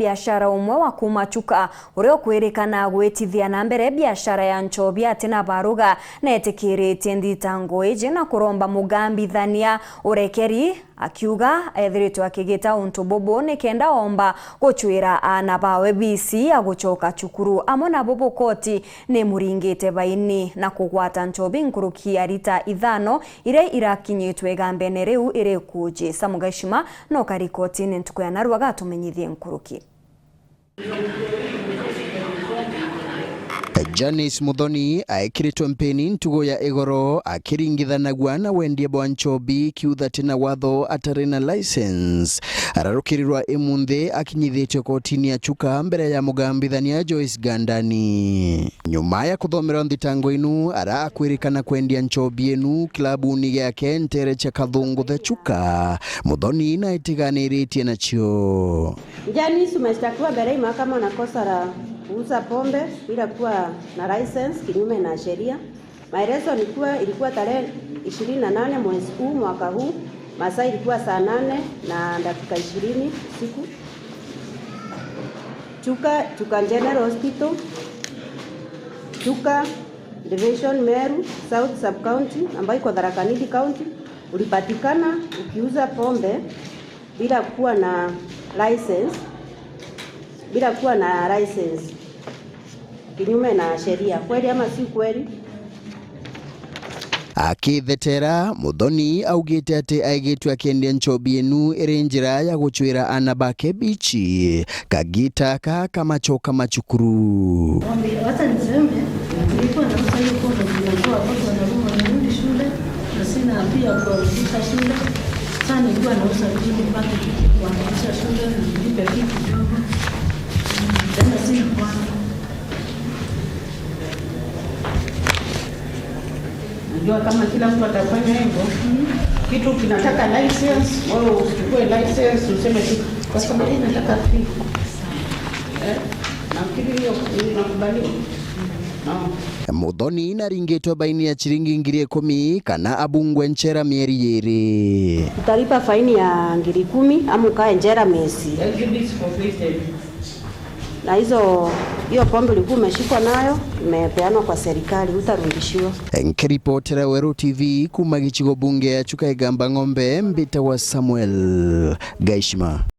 biashara umwe wa kumachuka urio kwirikana gwitithia na mbere biashara ya nchobi atina baruga na etikiritie nditango ije na kuromba mugambithania urekeri akiuga ethiritwe akigita untu bobo ni kenda omba guchwira ana bawe BC aguchoka chukuru amona bobo koti ni muringite baini na kugwata nchobi nkuruki arita ithano ire irakinyitwe gambene riu ire kuje Samugashima no karikoti ni ntuko ya narwaga tumenyithie nkuruki. Janice Muthoni aikiritwe mpeni ntugo ya igoro akiringithanagwa na wendie bwa nchobi kiutha tina watho atari na license ararukirirwa imunthe akinyithitio kotini ya Chuka mbere ya mugambithania Joyce Gandani nyuma ya kuthomera thitango inu arakwirikana kwendia nchobi enu klabuni giake Ntere cha Kathungu the Chuka Muthoni na itiganiritie nacio. Janice umeshtakiwa mbele mahakama na kosa la kuuza pombe bila kuwa na license kinyume na sheria. Maelezo ilikuwa tarehe 28 mwezi huu mwaka huu, masaa ilikuwa saa 8 na dakika 20 usiku. Chuka General Hospital, Chuka Division Meru South Sub County ambayo iko Tharaka Nithi County, ulipatikana ukiuza pombe bila kuwa na license kinyume na sheria. Kweli ama si kweli? Akithetera Muthoni augite ati aigitwe akiendia nchobi enu iri njira ya guchwira ana bake bichi kagita kamachoka machukuru. Hata niseme nilikuwa nauza hiyo pombe kwa watoto wanarudi shule na sina pia kurudisha shule. Sasa nilikuwa nauza vile mpaka wanarudisha shule nilipe vitu kidogo. Tena si kwa Unajua kama kila mtu atafanya hivyo, kitu kinataka license, wewe uchukue license useme kwa sababu nataka free. Na kile hiyo inakubaliwa. Muthoni naringitwe baini ya chiringi 10,000 kana abungwe njera mieri 2. Utalipa faini ya 10,000 ama ukae njera miezi. Na hiyo pombe ulikuwa umeshikwa nayo imepeanwa kwa serikali, utarudishiwa. Nkiripotera Weru TV kuma gichigo bunge ya Chuka Igamba Ng'ombe mbita wa Samuel Gaishima.